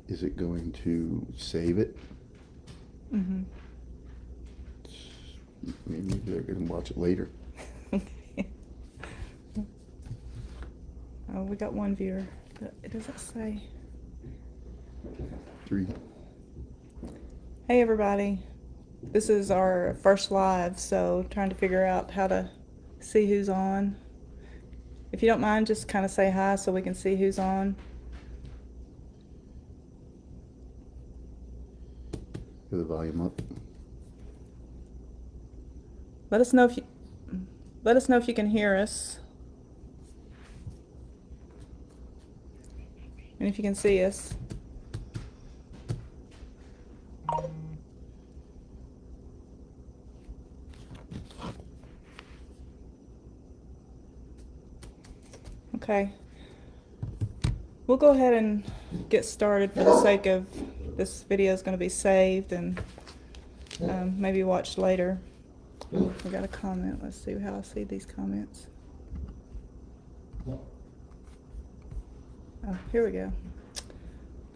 is it going to save it? Mm-hmm. Maybe they're going to watch it later. Oh, we got one viewer, but it doesn't say. 3. Hey, everybody. This is our first live, so trying to figure out how to see who's on. If you don't mind, just kind of say hi so we can see who's on. Get the volume up. Let us know if you can hear us. And if you can see us. Okay. We'll go ahead and get started for the sake of this video is going to be saved and maybe watched later. We got a comment. Let's see how I see these comments. Oh, here we go.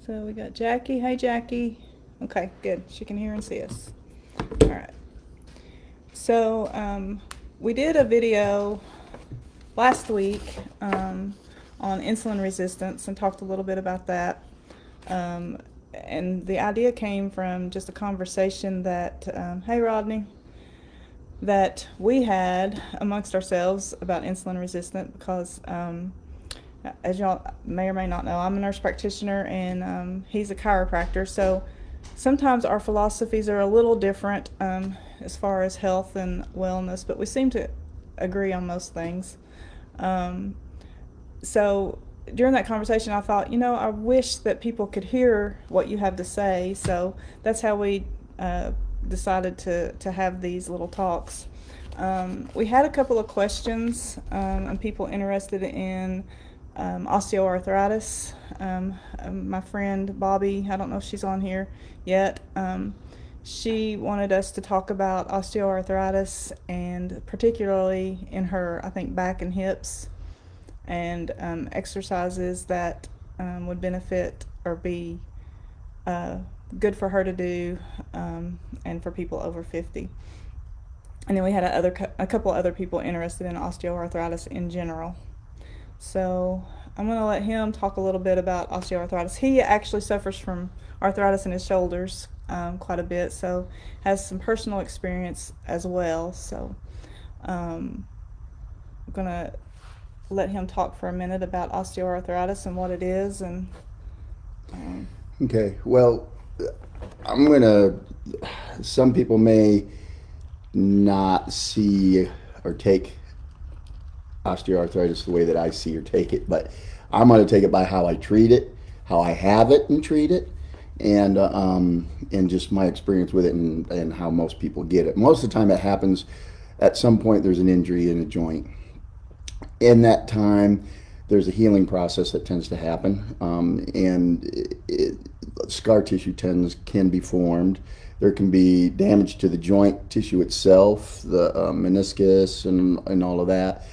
So we got Jackie. Hey, Jackie. Okay, good. She can hear and see us. All right. So we did a video last week on insulin resistance and talked a little bit about that. And the idea came from just a conversation that, hey, Rodney, that we had amongst ourselves about insulin resistance because, as y'all may or may not know, I'm a nurse practitioner and he's a chiropractor. So sometimes our philosophies are a little different as far as health and wellness, but we seem to agree on most things. So during that conversation, I thought, I wish that people could hear what you have to say. So that's how we decided to have these little talks. We had a couple of questions and people interested in osteoarthritis. My friend Bobby, I don't know if she's on here yet, she wanted us to talk about osteoarthritis and particularly in her, I think, back and hips and exercises that would benefit or be good for her to do and for people over 50. And then we had a couple other people interested in osteoarthritis in general. So I'm going to let him talk a little bit about osteoarthritis. He actually suffers from arthritis in his shoulders quite a bit, so has some personal experience as well. So I'm going to let him talk for a minute about osteoarthritis and what it is. And Okay, well, some people may not see or take osteoarthritis the way that I see or take it, but I'm going to take it by how I treat it, how I have it and treat it, and just my experience with it and how most people get it. Most of the time it happens at some point there's an injury in a joint. In that time, there's a healing process that tends to happen, and scar tissue can be formed. There can be damage to the joint tissue itself, the meniscus, and all of that.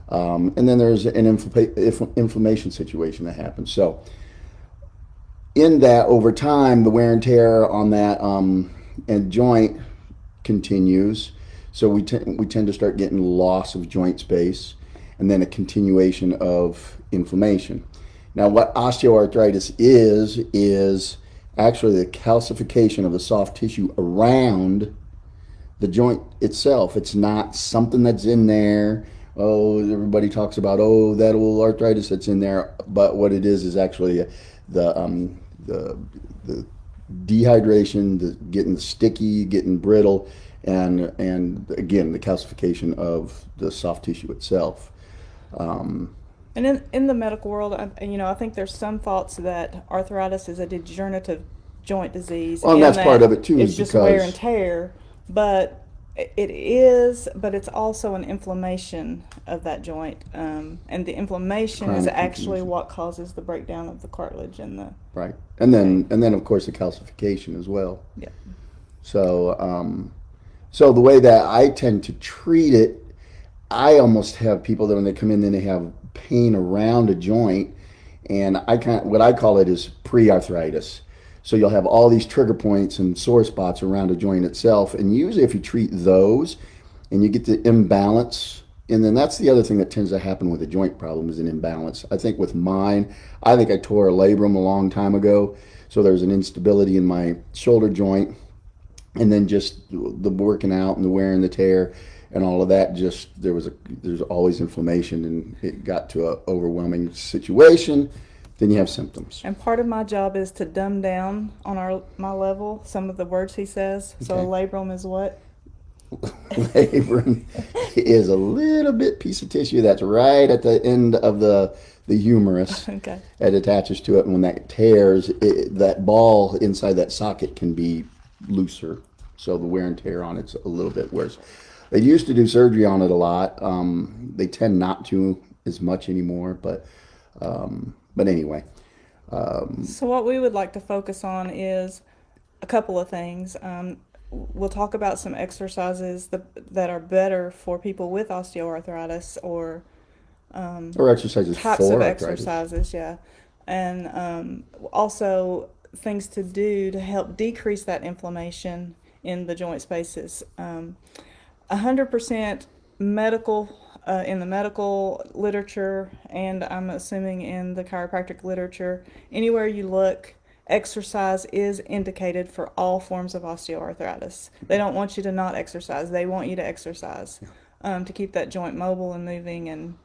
And then there's an inflammation situation that happens. So, in that, over time, the wear and tear on that and joint continues. So we tend to start getting loss of joint space, and then a continuation of inflammation. Now, what osteoarthritis is actually the calcification of the soft tissue around the joint itself. It's not something that's in there. Oh, everybody talks about, that old arthritis that's in there. But what it is actually the dehydration, getting sticky, getting brittle, and again, the calcification of the soft tissue itself. And in the medical world, I think there's some thoughts that arthritis is a degenerative joint disease. Well, and that's part of it too. It's just wear and tear, but it is. But it's also an inflammation of that joint, and the inflammation is actually what causes the breakdown of the cartilage and the right. And then of course the calcification as well. Yeah. So so the way that I tend to treat it, I almost have people that when they come in, then they have pain around a joint, and what I call it is pre-arthritis. So you'll have all these trigger points and sore spots around a joint itself. And usually, if you treat those and you get the imbalance, and then that's the other thing that tends to happen with a joint problem is an imbalance. I think with mine, I think I tore a labrum a long time ago. So there's an instability in my shoulder joint, and then just the working out and the wear and the tear and all of that, just there's always inflammation, and it got to a overwhelming situation. Then you have symptoms. And part of my job is to dumb down on my level some of the words he says. So a Okay. labrum is what? Labrum is a little bit piece of tissue that's right at the end of the humerus. Okay. It attaches to it, and when that tears, that ball inside that socket can be looser, so the wear and tear on it's a little bit worse. They used to do surgery on it a lot. They tend not to as much anymore, but anyway. So what we would like to focus on is a couple of things. We'll talk about some exercises that are better for people with osteoarthritis, or Or exercises types of for arthritis. exercises, yeah. And also things to do to help decrease that inflammation in the joint spaces. 100% medical, in the medical literature, and I'm assuming in the chiropractic literature, anywhere you look, exercise is indicated for all forms of osteoarthritis. They don't want you to not exercise. They want you to exercise, to keep that joint mobile and moving. And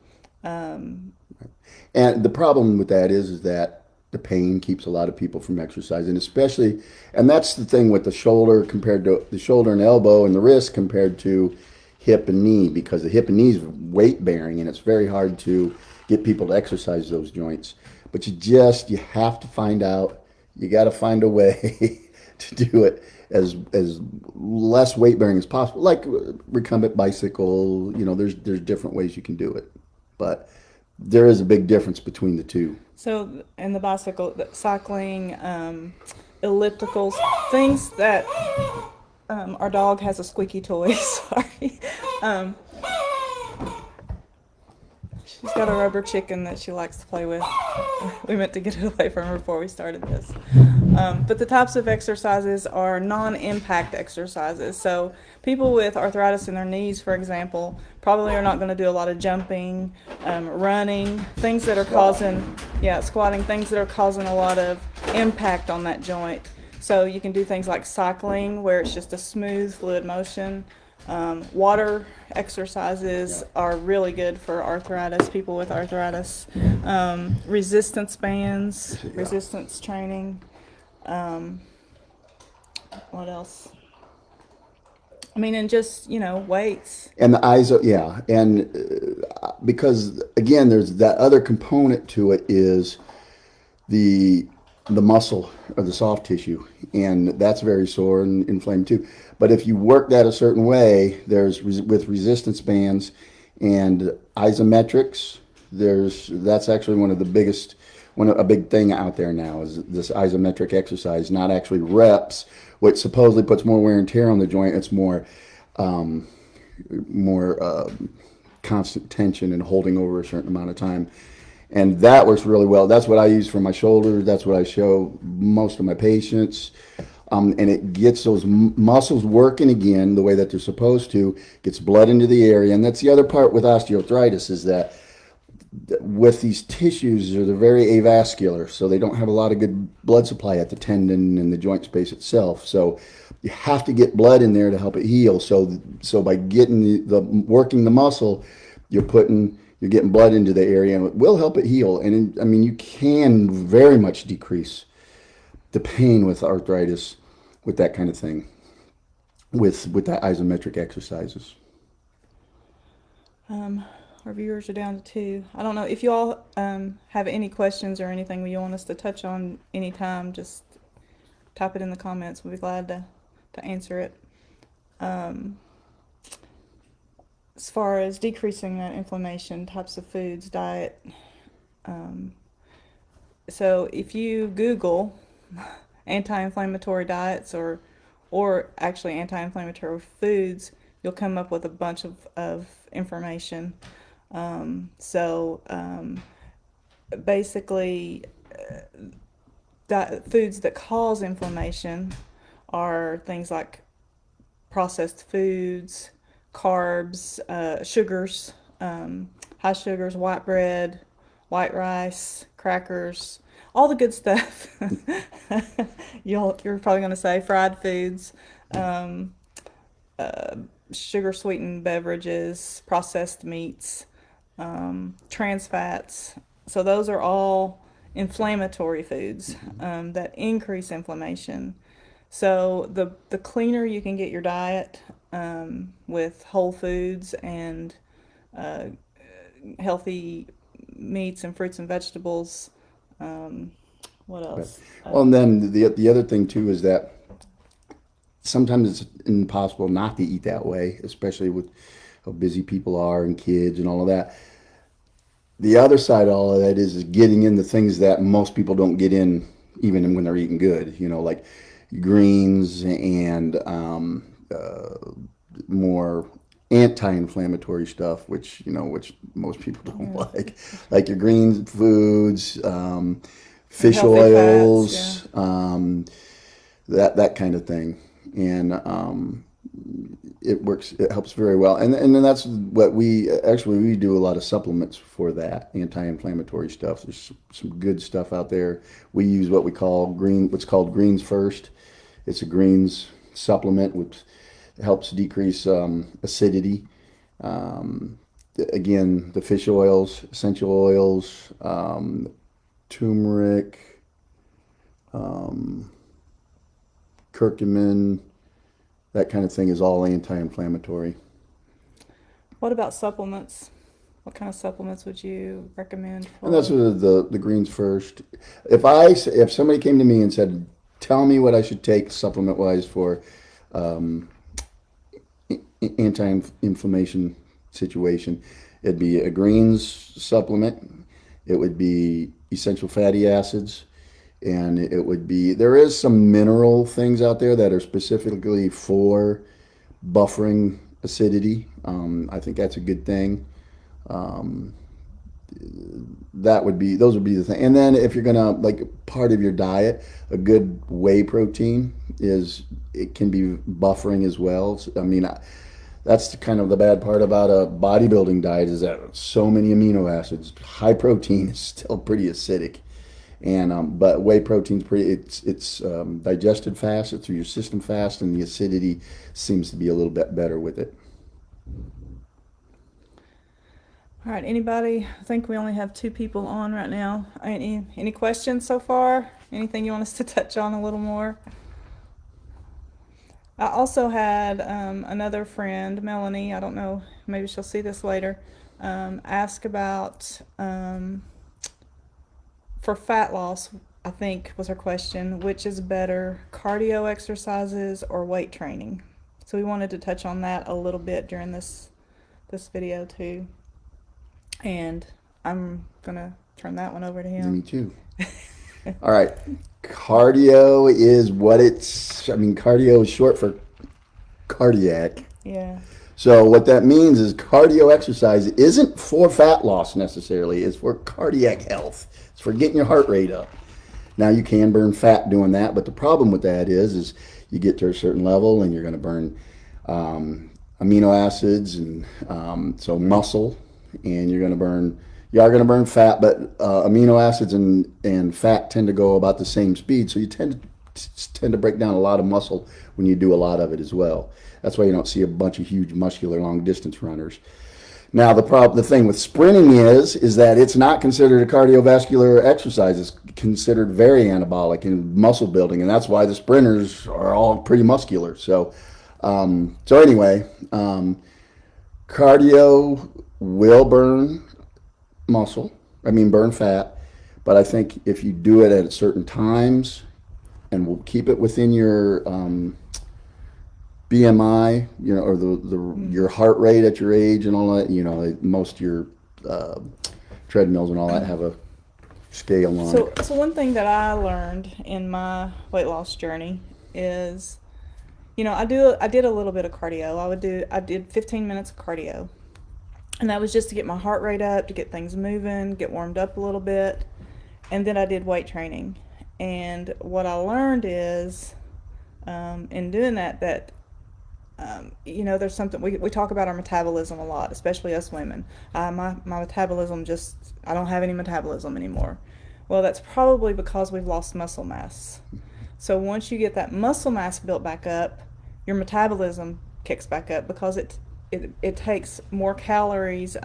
And the problem with that is that the pain keeps a lot of people from exercising, especially, and that's the thing with the shoulder compared to the shoulder and elbow and the wrist compared to hip and knee, because the hip and knee is weight bearing and it's very hard to get people to exercise those joints. But you have to find out, you got to find a way to do it as less weight bearing as possible, like recumbent bicycle. There's different ways you can do it, but there is a big difference between the two. so, in the bicycle, cycling, ellipticals, things that our dog has a squeaky toy. Sorry. Um, she's got a rubber chicken that she likes to play with. We meant to get it away from her before we started this. But the types of exercises are non-impact exercises. So people with arthritis in their knees, for example, probably are not going to do a lot of jumping, running, things that are squatting, things that are causing a lot of impact on that joint. So you can do things like cycling, where it's just a smooth, fluid motion. Water exercises are really good for arthritis, people with arthritis. Resistance bands, resistance training. What else? I mean, and just, weights. And the eyes, yeah, and because again, there's that other component to it is the the muscle or the soft tissue, and that's very sore and inflamed too. But if you work that a certain way, with resistance bands and isometrics, that's actually one of the biggest a big thing out there now is this isometric exercise, not actually reps, which supposedly puts more wear and tear on the joint. It's more constant tension and holding over a certain amount of time. And that works really well. That's what I use for my shoulders. That's what I show most of my patients. And it gets those muscles working again the way that they're supposed to, gets blood into the area. And that's the other part with osteoarthritis is that with these tissues, they're very avascular, so they don't have a lot of good blood supply at the tendon and the joint space itself. So you have to get blood in there to help it heal. So by getting working the muscle, you're getting blood into the area, and it will help it heal. And I mean, you can very much decrease the pain with arthritis with that kind of thing, with that isometric exercises. Our viewers are down to 2. I don't know if you all have any questions or anything you want us to touch on anytime. Just type it in the comments. We'll be glad to answer it. As far as decreasing that inflammation, types of foods, diet. So if you Google anti-inflammatory diets or actually anti-inflammatory foods, you'll come up with a bunch of information. Basically, foods that cause inflammation are things like processed foods, carbs, sugars, high sugars, white bread, white rice, crackers, all the good stuff. You're probably going to say fried foods, um, uh, sugar sweetened beverages, processed meats, trans fats. So those are all inflammatory foods that increase inflammation. So the cleaner you can get your diet with whole foods and uh, healthy meats and fruits and vegetables. Um, what But, else? well, and then the other thing too is that sometimes it's impossible not to eat that way, especially with how busy people are and kids and all of that. The other side of all of that is getting in the things that most people don't get in, even when they're eating good. You know, like greens and more anti-inflammatory stuff, which most people don't Yeah. like your green foods, fish Healthy fats, yeah. oils, that kind of thing, and it works. It helps very well, and then that's what we do a lot of supplements for that anti-inflammatory stuff. There's some good stuff out there. We use what's called Greens First. It's a greens supplement which helps decrease acidity. Um, Again, the fish oils, essential oils, turmeric, um, curcumin, that kind of thing is all anti-inflammatory. What about supplements? What kind of supplements would you recommend And that's for? what the Greens First. If somebody came to me and said, "Tell me what I should take supplement wise for um, anti-inflammation situation," it'd be a greens supplement. It would be essential fatty acids, and it would be there is some mineral things out there that are specifically for buffering acidity. I think that's a good thing. Um, those would be the thing. And then if you're gonna like part of your diet, a good whey protein it can be buffering as well. I mean, that's kind of the bad part about a bodybuilding diet is that so many amino acids. High protein is still pretty acidic, and but whey protein's pretty. It's digested fast. It's through your system fast, and the acidity seems to be a little bit better with it. All right, anybody? I think we only have two people on right now. Any questions so far? Anything you want us to touch on a little more? I also had another friend, Melanie. I don't know, maybe she'll see this later. Ask about for fat loss. I think was her question. Which is better, cardio exercises or weight training? So we wanted to touch on that a little bit during this video too. And I'm gonna turn that one over to Me him. too. All right. Cardio is cardio is short for cardiac. Yeah. So what that means is cardio exercise isn't for fat loss necessarily. It's for cardiac health. It's for getting your heart rate up. Now you can burn fat doing that, but the problem with that is you get to a certain level and you're going to burn amino acids and so muscle, and you are going to burn fat, but amino acids and fat tend to go about the same speed, so you tend to break down a lot of muscle when you do a lot of it as well. That's why you don't see a bunch of huge muscular long distance runners. Now the thing with sprinting is that it's not considered a cardiovascular exercise. It's considered very anabolic and muscle building, and that's why the sprinters are all pretty muscular. So anyway, cardio will burn burn fat, but I think if you do it at certain times and we'll keep it within your BMI, or your heart rate at your age and all that. Most of your treadmills and all that have a scale on it. So one thing that I learned in my weight loss journey is, I did a little bit of cardio. I did 15 minutes of cardio, and that was just to get my heart rate up, to get things moving, get warmed up a little bit, and then I did weight training. And what I learned is, in doing that there's something we talk about our metabolism a lot, especially us women. My metabolism I don't have any metabolism anymore. Well, that's probably because we've lost muscle mass. So once you get that muscle mass built back up, your metabolism kicks back up because it takes more calories.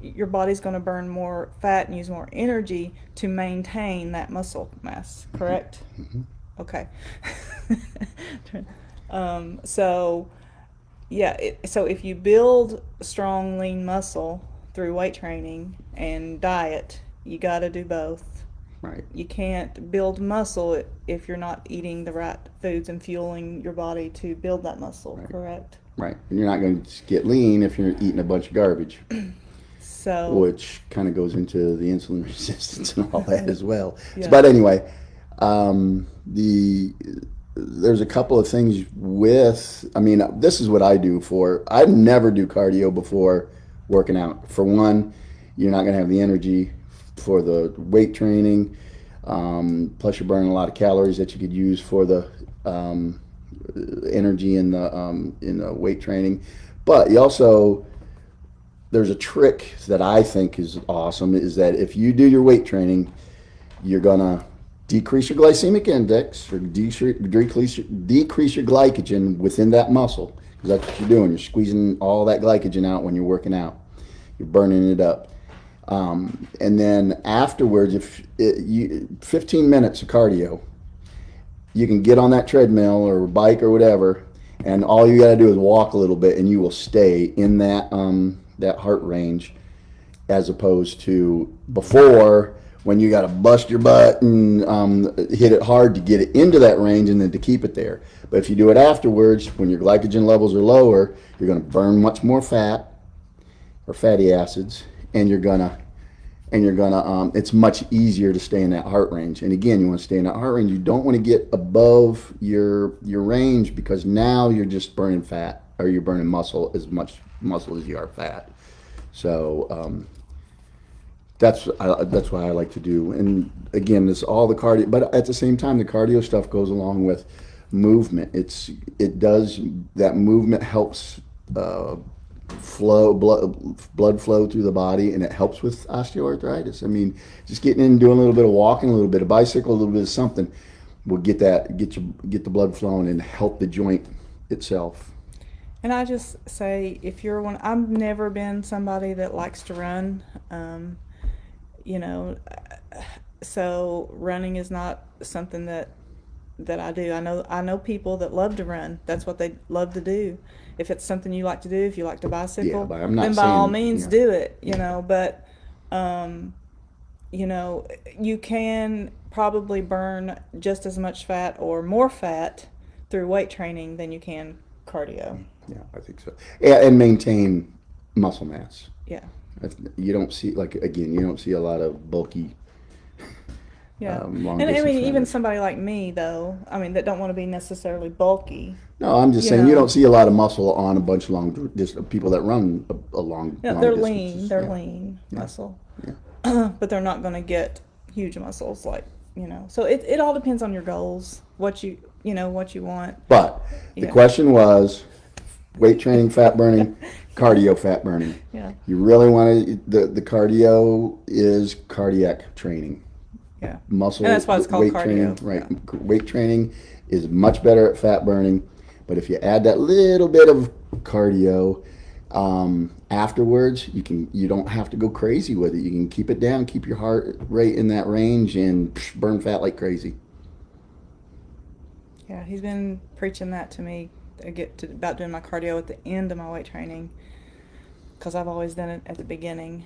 Your body's going to burn more fat and use more energy to maintain that muscle mass, correct? Mm-hmm. Okay. So, yeah, so if you build strong, lean muscle through weight training and diet, you got to do both. Right. You can't build muscle if you're not eating the right foods and fueling your body to build that muscle, Right. correct? Right. And you're not going to get lean if you're eating a bunch of garbage. So, Which kind of goes into the insulin resistance and all that as well. yeah. But anyway, there's a couple of things this is what I do I never do cardio before working out. For one, you're not going to have the energy for the weight training. Plus, you're burning a lot of calories that you could use for the energy in the weight training. But you also, there's a trick that I think is awesome, is that if you do your weight training, you're going to decrease your glycemic index or decrease your glycogen within that muscle, because that's what you're doing. You're squeezing all that glycogen out when you're working out. You're burning it up. And then afterwards, 15 minutes of cardio, you can get on that treadmill or bike or whatever, and all you got to do is walk a little bit, and you will stay in that heart range, as opposed to before, when you got to bust your butt and hit it hard to get it into that range and then to keep it there. But if you do it afterwards, when your glycogen levels are lower, you're going to burn much more fat or fatty acids, and it's much easier to stay in that heart range. And again, you want to stay in that heart range. You don't want to get above your range, because now you're just burning fat, or you're burning muscle, as much muscle as you are fat. So that's what I like to do. And again, this all the cardio, but at the same time, the cardio stuff goes along with movement. That movement helps blood flow through the body, and it helps with osteoarthritis. I mean, just getting in and doing a little bit of walking, a little bit of bicycle, a little bit of something will get the blood flowing and help the joint itself. And I just say, if you're one, I've never been somebody that likes to run, so running is not something that I do. I know people that love to run. That's what they love to do. If it's something you like to do, if you like to bicycle, Yeah, but I'm not then by saying, all means yeah. do it. But you can probably burn just as much fat or more fat through weight training than you can cardio. Yeah, I think so. Yeah, and maintain muscle mass. Yeah. You don't see, you don't see a lot of bulky. Yeah. Long And I distance mean, even runners. somebody like me, though, that don't want to be necessarily bulky. No, I'm just saying, you don't see a lot of muscle on a bunch of long distance people that run a long. Yeah, long they're distances. lean. They're Yeah. lean muscle. Yeah. But they're not going to get huge muscles So it all depends on your goals, what you want. But the Yeah. question was, weight training, fat burning, cardio, fat burning. Yeah. You really want to, the cardio is cardiac training. Yeah. Muscle, And that's why it's called weight cardio. training, right? Weight training is much better at fat burning, but if you add that little bit of cardio afterwards, you don't have to go crazy with it. You can keep it down, keep your heart rate in that range, and burn fat like crazy. Yeah, he's been preaching that to me. About doing my cardio at the end of my weight training, because I've always done it at the beginning.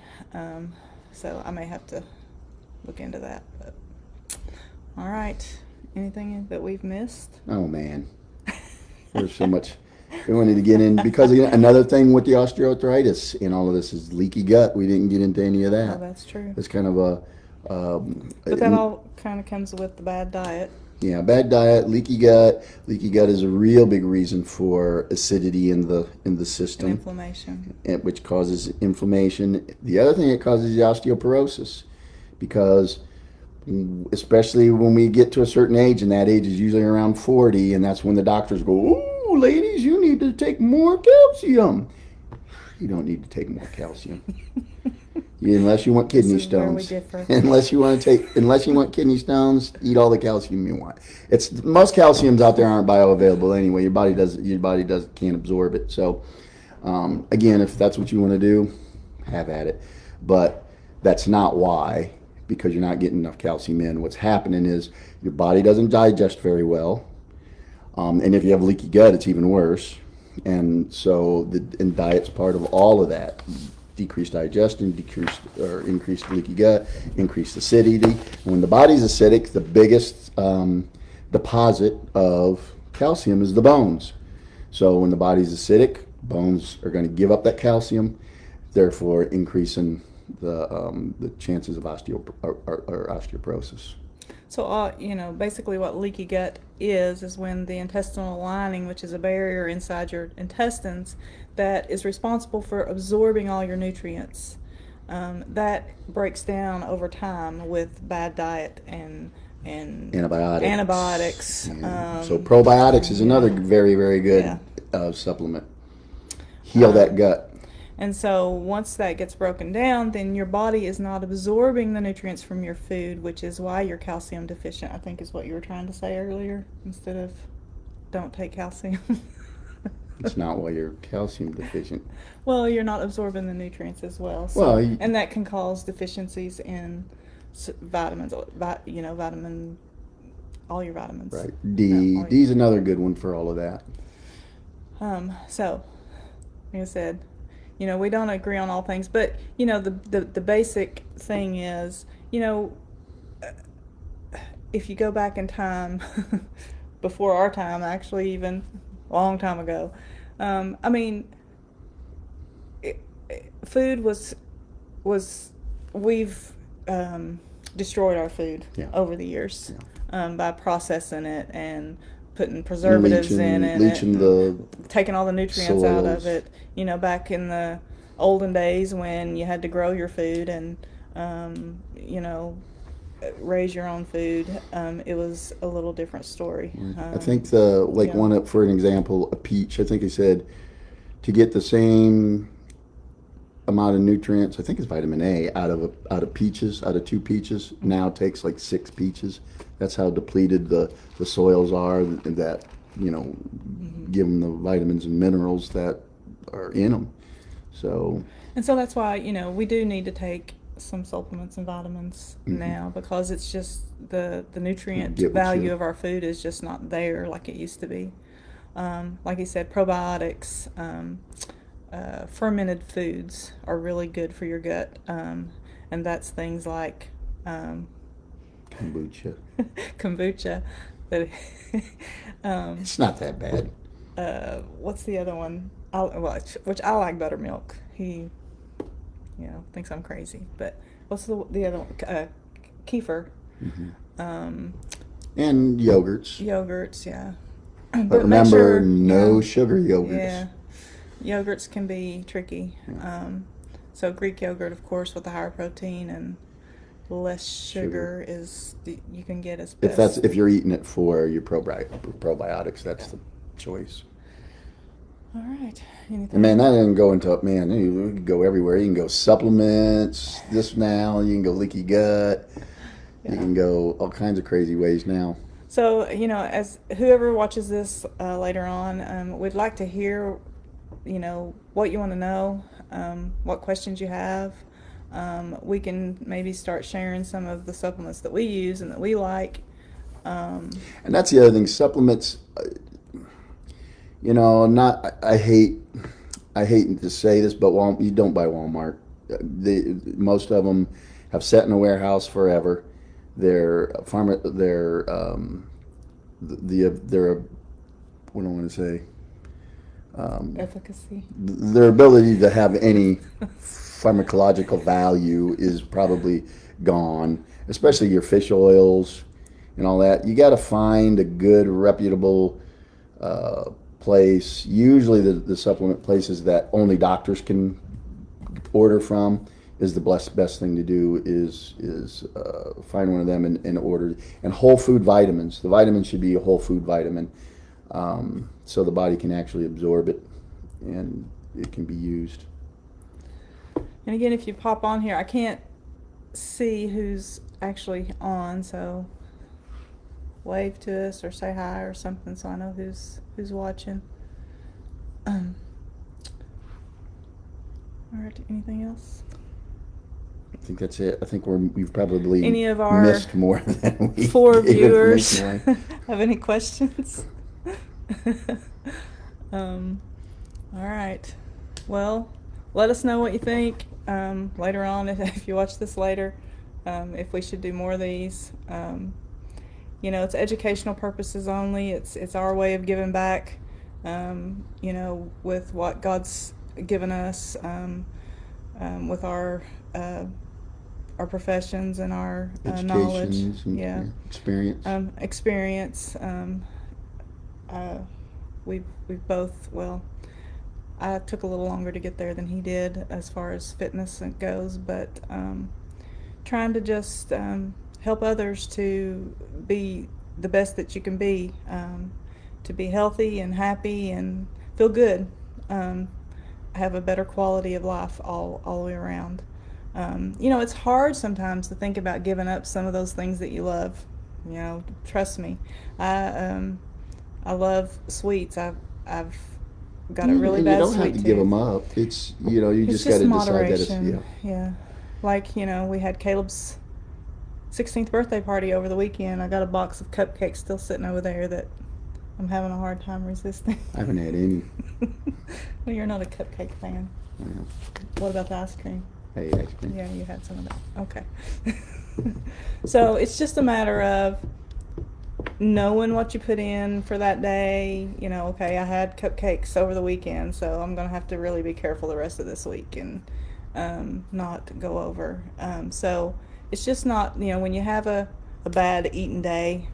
So I may have to look into that. But all right, anything that we've missed? Oh man, there's so much we wanted to get in, because again, another thing with the osteoarthritis in all of this is leaky gut. We didn't get into any of that. Oh, that's true. It's kind of a But that all kind of comes with the bad diet. yeah, bad diet, leaky gut. Leaky gut is a real big reason for acidity in the system, And inflammation. which causes inflammation. The other thing it causes is osteoporosis, because especially when we get to a certain age, and that age is usually around 40, and that's when the doctors go, "Ooh, ladies, you need to take more calcium." You don't need to take more calcium. Unless you want This kidney is where we stones. differ. Unless you want kidney stones, eat all the calcium you want. It's most calciums out there aren't bioavailable anyway. Your body does can't absorb it. So again, if that's what you want to do, have at it. But that's not why, because you're not getting enough calcium in. What's happening is your body doesn't digest very well, and if you have leaky gut, it's even worse. And so and diet's part of all of that. Decreased digestion, increased leaky gut, increased acidity. And when the body's acidic, the biggest deposit of calcium is the bones. So when the body's acidic, bones are going to give up that calcium, therefore increasing the chances of osteoporosis. So, basically what leaky gut is when the intestinal lining, which is a barrier inside your intestines that is responsible for absorbing all your nutrients, that breaks down over time with bad diet and antibiotics. Yeah. So probiotics is another very, very good supplement. Heal that gut. And so once that gets broken down, then your body is not absorbing the nutrients from your food, which is why you're calcium deficient, I think is what you were trying to say earlier, instead of don't take calcium. It's not why you're calcium deficient. Well, you're not absorbing the nutrients as well. So, Well, and that can cause deficiencies in vitamins, all your vitamins. Right. D's another good one for all of that. So, like I said, we don't agree on all things, but the basic thing is, if you go back in time, before our time, actually, even a long time ago, food was we've destroyed our food over the years by processing it and putting preservatives in it, taking all the nutrients out of it. Back in the olden days when you had to grow your food and raise your own food, it was a little different story. I think one up for an example, a peach. I think he said to get the same amount of nutrients, I think it's vitamin A out of peaches, out of 2 peaches. Now it takes like 6 peaches. That's how depleted the soils are that give them the vitamins and minerals that are in them. So that's why we do need to take some supplements and vitamins now, because it's just the nutrient value of our food is just not there like it used to be. Like you said, probiotics, fermented foods are really good for your gut, and that's things like kombucha. But it's not that bad. What's the other one? Which I like buttermilk. He, thinks I'm crazy. But what's the other one? Kefir. And yogurts. Yogurts, yeah. But remember, no sugar yogurts. Yeah. Yogurts can be tricky. So Greek yogurt, of course, with the higher protein and less sugar is you can get as best. If you're eating it for your probiotics, that's the choice. All right. Anything? And man, that didn't go into you can go everywhere. You can go supplements, this now. You can go leaky gut. Yeah. You can go all kinds of crazy ways now. So as whoever watches this later on, we'd like to hear, what you want to know, what questions you have. We can maybe start sharing some of the supplements that we use and that we like. And that's the other thing. Supplements. I hate to say this, but you don't buy Walmart. Most of them have sat in a warehouse forever. They're what do I want to say? Efficacy. Their ability to have any pharmacological value is probably gone, especially your fish oils and all that. You got to find a good, reputable place. Usually the supplement places that only doctors can order from. is the best thing to do is find one of them and order. And whole food vitamins. The vitamin should be a whole food vitamin, so the body can actually absorb it and it can be used. And again, if you pop on here, I can't see who's actually on, so wave to us or say hi or something so I know who's watching. All right, anything else? I think that's it. I think we've probably Any of our missed more than we 4 gave viewers information on. have any questions? All right. Well, let us know what you think later on if you watch this later. If we should do more of these. You know, it's educational purposes only. It's our way of giving back. You know, with what God's given us, with our professions and our knowledge. And experience. Experience. We've both, well, I took a little longer to get there than he did as far as fitness goes, but trying to just help others to be the best that you can be, to be healthy and happy and feel good, have a better quality of life all the way around. You know, it's hard sometimes to think about giving up some of those things that you love. You know, trust me. I love sweets. I've got a really bad sweet tooth. You don't have to give them up. It's, you know, you just got to decide that it's, yeah. Like, you know, we had Caleb's 16th birthday party over the weekend. I got a box of cupcakes still sitting over there that I'm having a hard time resisting. I haven't had any. Well, you're not a cupcake fan. Yeah. What about the ice cream? I ate ice cream. Yeah, you had some of that. Okay. So it's just a matter of knowing what you put in for that day. You know, okay, I had cupcakes over the weekend, so I'm going to have to really be careful the rest of this week and not go over. So it's just not, you know, when you have a bad eating day,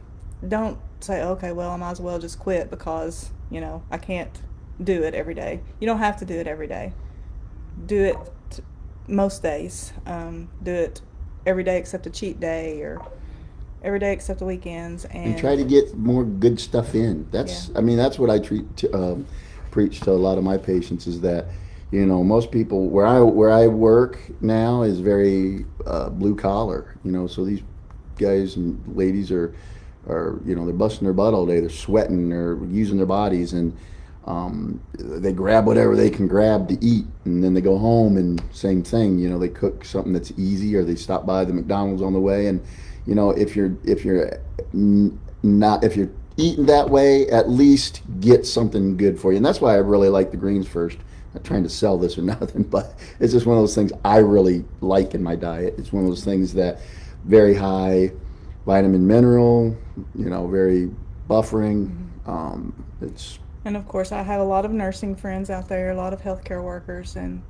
don't say, okay, well, I might as well just quit because, you know, I can't do it every day. You don't have to do it every day. Do it most days. Do it every day except a cheat day, or every day except the weekends, and try to get more good stuff in. That's, I mean, that's what I preach to a lot of my patients, is that, you know, most people where I work now is very blue collar. You know, so these guys and ladies are you know, they're busting their butt all day. They're sweating. They're using their bodies, and they grab whatever they can grab to eat, and then they go home and same thing. You know, they cook something that's easy, or they stop by the McDonald's on the way. And you know, if you're eating that way, at least get something good for you. And that's why I really like the greens first. I'm not trying to sell this or nothing, but it's just one of those things I really like in my diet. It's one of those things that very high vitamin, mineral, you know, very buffering. And of course, I have a lot of nursing friends out there, a lot of healthcare workers, and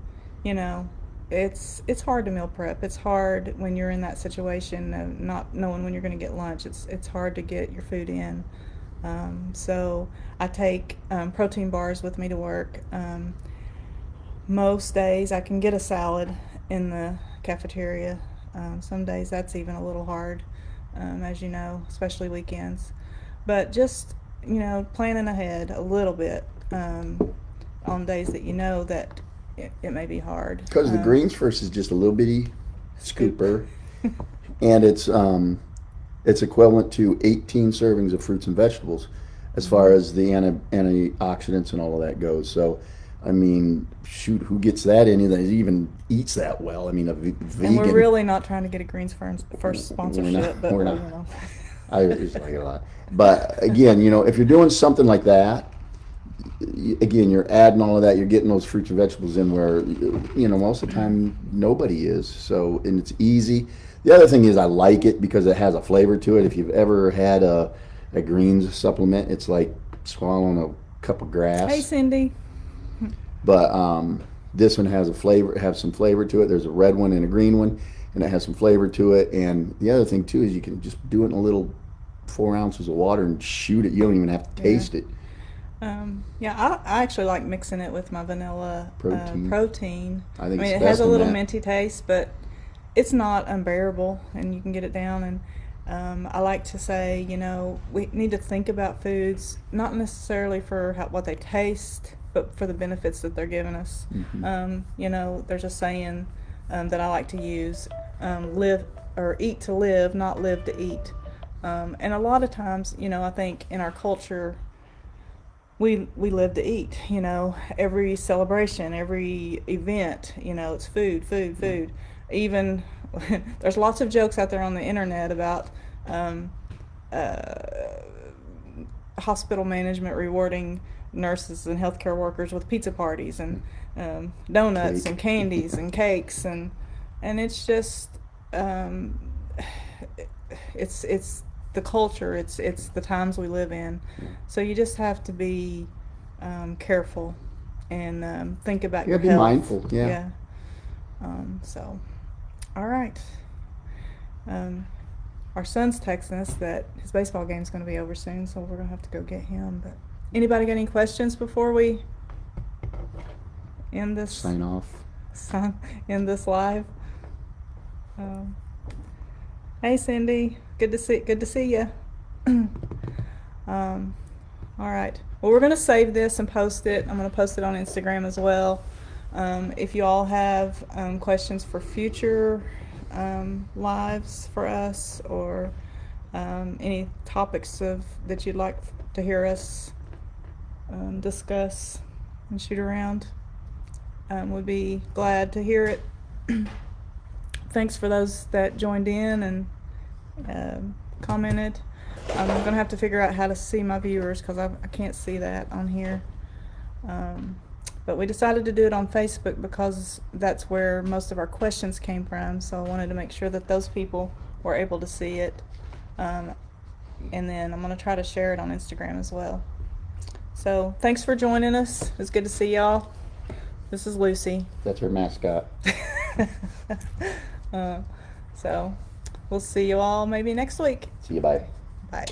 you know, it's hard to meal prep. It's hard when you're in that situation of not knowing when you're going to get lunch. It's hard to get your food in. So I take protein bars with me to work. Most days I can get a salad in the cafeteria. Some days that's even a little hard, as you know, especially weekends. But just, you know, planning ahead a little bit on days that you know that it may be hard. Because the greens first is just a little bitty scooper, and it's equivalent to 18 servings of fruits and vegetables as far as the antioxidants and all of that goes. So, I mean, shoot, who gets that in? That even eats that well? I mean, a vegan. And we're really not trying to get a Greens first sponsorship, but we're not. You know. I just like it a lot. But again, you know, if you're doing something like that, again, you're adding all of that. You're getting those fruits and vegetables in where, you know, most of the time nobody is. So, and it's easy. The other thing is I like it because it has a flavor to it. If you've ever had a greens supplement, it's like swallowing a cup of grass. Hey, Cindy. But this one has some flavor to it. There's a red one and a green one, and it has some flavor to it. And the other thing too is you can just do it in a little 4 ounces of water and shoot it. You don't even have to taste it. Yeah, I actually like mixing it with my vanilla protein. I think mean, it's it has best a in little that. minty taste, but it's not unbearable, and you can get it down. And I like to say, we need to think about foods not necessarily for what they taste, but for the benefits that they're giving us. There's a saying that I like to use: live or eat to live, not live to eat. And a lot of times, I think in our culture, we live to eat. Every celebration, every event, it's food, food, food. Even there's lots of jokes out there on the internet about uh, hospital management rewarding nurses and healthcare workers with pizza parties and donuts Cake. and candies and cakes, and it's just um, it's the culture, it's the times we live in. So you just have to be careful and think about You your gotta be health. mindful, yeah. Yeah. So, all right. Um, our son's texting us that his baseball game's going to be over soon, so we're going to have to go get him. But anybody got any questions before we end this? Sign off. End this live. Um, hey, Cindy. Good to see you. All right. Well, we're going to save this and post it. I'm going to post it on Instagram as well. If you all have questions for future lives for us, or any topics that you'd like to hear us discuss and shoot around, we'd be glad to hear it. Thanks for those that joined in and commented. I'm going to have to figure out how to see my viewers because I can't see that on here. But we decided to do it on Facebook because that's where most of our questions came from. So I wanted to make sure that those people were able to see it. And then I'm going to try to share it on Instagram as well. So thanks for joining us. It's good to see y'all. This is Lucy. That's her mascot. So we'll see you all maybe next week. See you, bye. Bye.